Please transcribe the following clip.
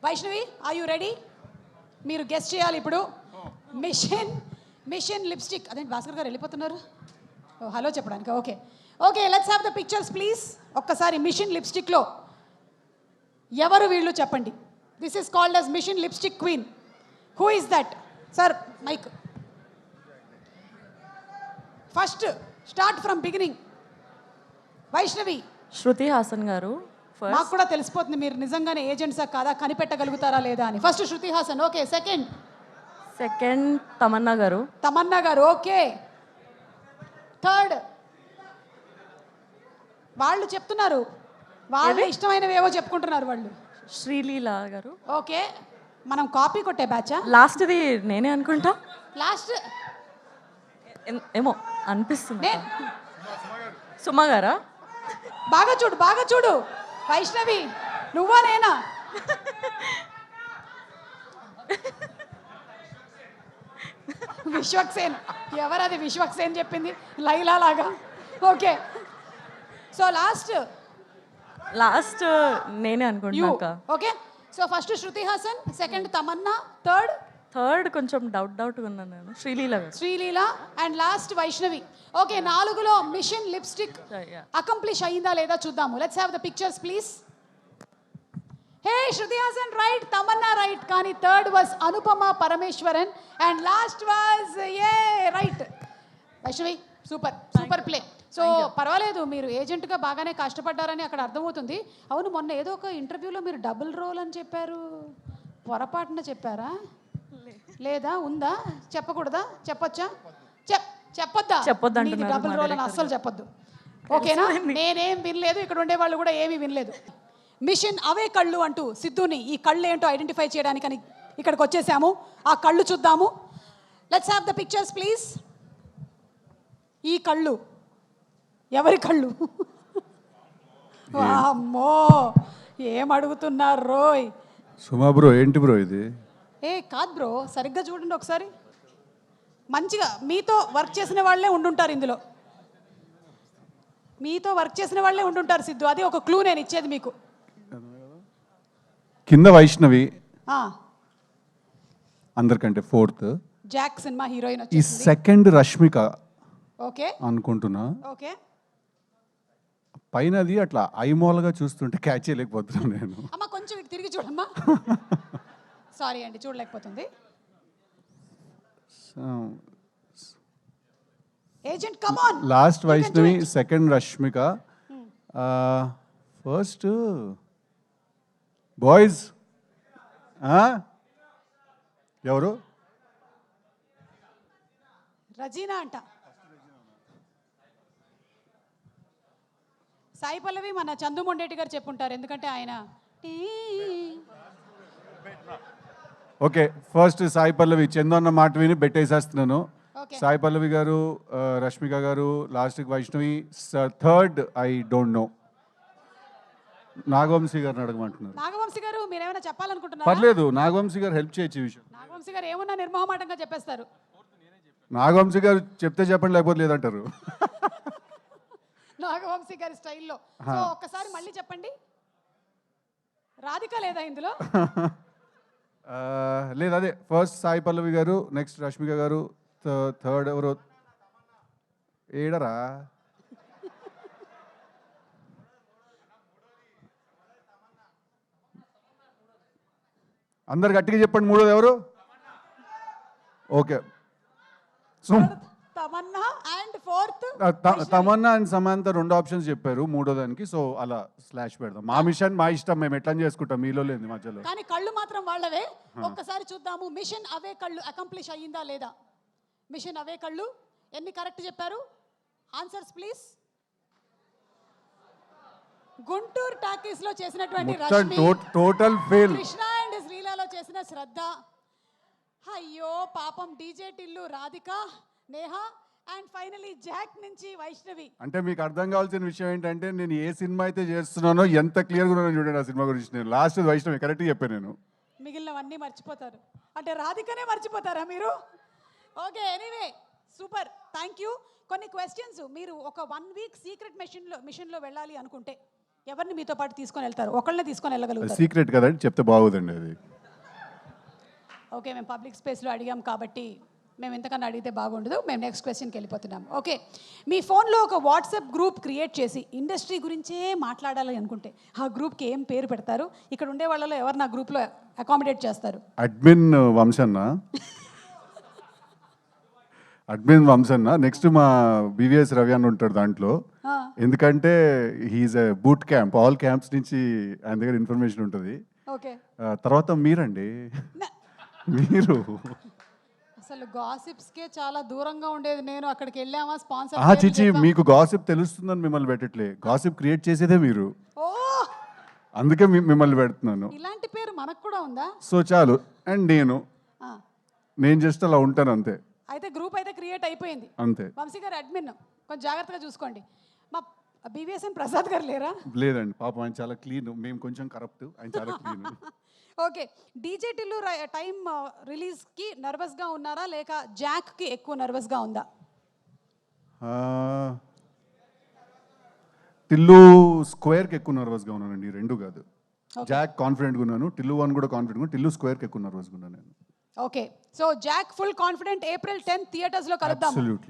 Vaishnavi are you ready? మీరు guess చేయాలి ఇప్పుడు. Mission lipstick. అదేంటి భాస్కర్ గారు వెళ్ళిపోతున్నారు? హలో చెప్పడానికి. Okay okay, let's have the pictures please. ఒక్కసారి మిషన్ లిప్స్టిక్లో ఎవరు వీళ్ళు చెప్పండి. This is called as mission lipstick queen. Who is that? Sir mic. First start from beginning. Vaishnavi. Shruti Haasan garu. మాకు కూడా తెలిసిపోతుంది మీరు నిజంగానే ఏజెంట్సా కాదా కనిపెట్టగలుగుతారా లేదా అని. First Shruti Haasan. Okay. Second Tamannaah గారు. ఓకే. థర్డ్ వాళ్ళు చెప్తున్నారు, వాళ్ళు ఇష్టమైనవి ఏవో చెప్పుకుంటున్నారు వాళ్ళు. శ్రీలీల గారు. ఓకే, మనం కాపీ కొట్టే బ్యాచా? లాస్ట్ది నేనే అనుకుంటా. లాస్ట్ ఏమో అనిపిస్తుంది. సుమ గారా? బాగా చూడు వైష్ణవి, నువ్వా నేనా? విశ్వక్సేన్. ఎవరది విశ్వక్సేన్ చెప్పింది? లైలా లాగా. ఓకే, సో లాస్ట్ నేనే అనుకుంటున్నా. Okay, so first Shruti Haasan, second Tamannaah, third కొంచెం డౌట్ ఉన్నాను నేను. Sreeleela and last Vaishnavi. Okay, 4లో మిషన్ లిప్స్టిక్ అకంప్లిష్ అయ్యిందా లేదా చూద్దాము. Let's have the pictures please. Hey, Shruti Haasan right, Tamannaah right, కానీ third was Anupama Parameswaran and last was right Vaishnavi. Super play. So పర్వాలేదు, మీరు ఏజెంట్గా బాగానే కష్టపడ్డారని అక్కడ అర్థమవుతుంది. అవును, మొన్న ఏదో ఒక ఇంటర్వ్యూలో మీరు డబుల్ రోల్ అని చెప్పారు, పొరపాటున చెప్పారా లేదా ఉందా? చెప్పకూడదా? చెప్పొచ్చా? చెప్పొద్దా? డబుల్ రోల్ అని అస్సలు చెప్పొద్దు, ఓకేనా? నేనేం వినలేదు, ఇక్కడ ఉండే వాళ్ళు కూడా ఏమీ వినలేదు. మిషన్ అవే కళ్ళు అంటూ సిద్ధుని ఈ కళ్ళు ఏంటో ఐడెంటిఫై చేయడానికని ఇక్కడికి వచ్చేసాము. ఆ కళ్ళు చూద్దాము. Let's have the pictures please. ఈ కళ్ళు ఎవరి కళ్ళు? అమ్మో, ఏం అడుగుతున్నారు రోయ్? సుమా బ్రో, ఏంటి బ్రో ఇది? కాదు బ్రో, సరిగ్గా చూడండి ఒకసారి. మంచిగా మీతో వర్క్ చేసిన వాళ్ళే ఉండుంటారు ఇందులో. మీతో వర్క్ చేసిన వాళ్ళే ఉండుంటారు సిద్ధు. అది ఒక క్లూ నేను ఇచ్చేది మీకు. కింద వైష్ణవి, అందరికంటే ఫోర్త్ జాక్ సినిమా హీరోయిన్. ఈ సెకండ్ రష్మిక ఓకే అనుకుంటున్నా. ఓకే, పైనది అట్లా ఐమోల్గా చూస్తుంటే క్యాచ్ చేయలేకపోతున్నాను నేను. అమ్మ కొంచెం ఇటు తిరిగి చూడమ్మా. సారీ అండి, చూడలేకపోతుంది. Agent come on. Last Vaishnavi, second Rashmika, first boys ఎవరు? రజీనా అంట. సాయి పల్లవి మన చందు మొండేటి గారు చెప్పుంటారు, ఎందుకంటే ఆయన. Okay, first Sai Pallavi. చందు అన్న మాట విని బెట్టేసేస్తున్నాను. సాయి పల్లవి గారు, రష్మిక గారు, లాస్ట్కి Vaishnavi, third I don't know. Nagavamsi గారిని అడగమంటున్నారు. నాగవంశీ గారు, మీరు ఏమైనా చెప్పాలనుకుంటున్నారా? పర్లేదు, నాగవంశీ గారు హెల్ప్ చేయొచ్చు ఈ విషయం. నాగవంశీ గారు ఏమన్నా నిర్మోహమాటంగా చెప్పేస్తారు. నాగవంశీ గారు చెప్తే చెప్పండి, లేకపోతే లేదంటారు. నాగవంశీ గారి స్టైల్లో. సో ఒక్కసారి మళ్ళీ చెప్పండి. రాధిక లేదా ఇందులో? లేదు, అదే ఫస్ట్ సాయి పల్లవి గారు, నెక్స్ట్ రష్మిక గారు, థర్డ్ ఎవరు? ఏడరా? అందరు గట్టిగా చెప్పండి. మూడోది ఎవరు? Okay, Tamannaah and fourth Tamannaah and Samantha 2 options చెప్పారు మూడో దానికి. సో అలా స్లాష్ పెడదాం. మా మిషన్ మా ఇష్టం, మేము ఎట్లా చేసుకుంటాం, మీలో లేదు మధ్యలో. కానీ కళ్ళు మాత్రం వాళ్ళవే. ఒక్కసారి చూద్దాము, మిషన్ అవే కళ్ళు అకంప్లిష్ అయ్యిందా లేదా. మిషన్ అవే కళ్ళు ఎన్ని కరెక్ట్ చెప్పారు? Answers please. గుంటూరు టాకీస్ లో చేసినటువంటి Rashmi, total fail. Krishna and శ్రీలాలో చేసిన శ్రద్ధ, అయ్యో పాపం DJ Tillu Radhika, Neha and finally Jack నుంచి వైష్ణవి. అంటే మీకు అర్థం కావాల్సిన విషయం ఏంటంటే, నేను ఏ సినిమా అయితే చేస్తున్నానో ఎంత క్లియర్గా ఉన్నానో చూడండి ఆ సినిమా గురించి. నేను లాస్ట్ వైష్ణవి కరెక్ట్గా చెప్పాను. నేను మిగిలినవన్నీ మర్చిపోతారు. అంటే రాధికనే మర్చిపోతారా మీరు? Okay, anyway super, thank you. కొన్ని క్వశ్చన్స్, మీరు ఒక 1 వీక్ సీక్రెట్ మిషన్లో వెళ్ళాలి అనుకుంటే ఎవరిని మీతో పాటు తీసుకొని వెళ్తారు? ఒకళ్ళని తీసుకొని వెళ్ళగలుగుతారు. సీక్రెట్ కదండి, చెప్తే బాగోదండి అది. ఓకే, మేము పబ్లిక్ స్పేస్లో అడిగాం కాబట్టి మేము ఎంతకన్నా అడిగితే బాగుండదు. మేము నెక్స్ట్ క్వశ్చన్కి వెళ్ళిపోతున్నాం. ఓకే, మీ ఫోన్లో ఒక వాట్సాప్ గ్రూప్ క్రియేట్ చేసి ఇండస్ట్రీ గురించే మాట్లాడాలి అనుకుంటే ఆ గ్రూప్కి ఏం పేరు పెడతారు? ఇక్కడ ఉండే వాళ్ళలో ఎవరు నా గ్రూప్లో అకామిడేట్ చేస్తారు? అడ్మిన్ వంశన్న నెక్స్ట్ మా బీవీఎస్ రవి అన్న ఉంటాడు దాంట్లో. ఎందుకంటే హీఈస్ ఎ బూట్ క్యాంప్, ఆల్ క్యాంప్స్ నుంచి ఆయన దగ్గర ఇన్ఫర్మేషన్ ఉంటుంది. ఓకే, తర్వాత మీరండి, మీరు అసలు గాసిప్స్కే చాలా దూరంగా ఉండేది నేను. అక్కడికి వెళ్ళామా స్పాన్సర్ చిచి మీకు గాసిప్ తెలుస్తుందని మిమ్మల్ని పెట్టట్లే, గాసిప్ క్రియేట్ చేసేదే మీరు, ఓ అందుకే మిమ్మల్ని పెడుతున్నాను. ఇలాంటి పేరు మనకు కూడా ఉందా? సో చాలు. అండ్ ఆ, నేను జస్ట్ అలా ఉంటాను అంతే. అయితే గ్రూప్ అయితే క్రియేట్ అయిపోయింది. అంతే. వంశీ గారు అడ్మిన్, కొంచెం జాగ్రత్తగా చూసుకోండి. మా బీవీఎస్ఎన్ ప్రసాద్ గారు లేరా? లేదండి, పాపం ఆయన చాలా క్లీన్, మేము కొంచెం కరప్ట్, ఆయన చాలా clean. Okay, DJ Tillu time రిలీజ్కి నర్వస్గా ఉన్నారా లేక జాక్కి ఎక్కువ నర్వస్గా ఉందా? టిల్లు స్క్వేర్కి ఎక్కువ నర్వస్గా ఉన్నానండి, రెండు కాదు. జాక్ కాన్ఫిడెంట్గా ఉన్నాను, టిల్లు 1 కూడా కాన్ఫిడెంట్గా, టిల్లు స్క్వేర్కి ఎక్కువ నర్వస్గా ఉన్నాను నేను. Okay, so Jack full confident. April 10 థియేటర్స్లో కలుద్దాం. అబ్సల్యూట్లీ.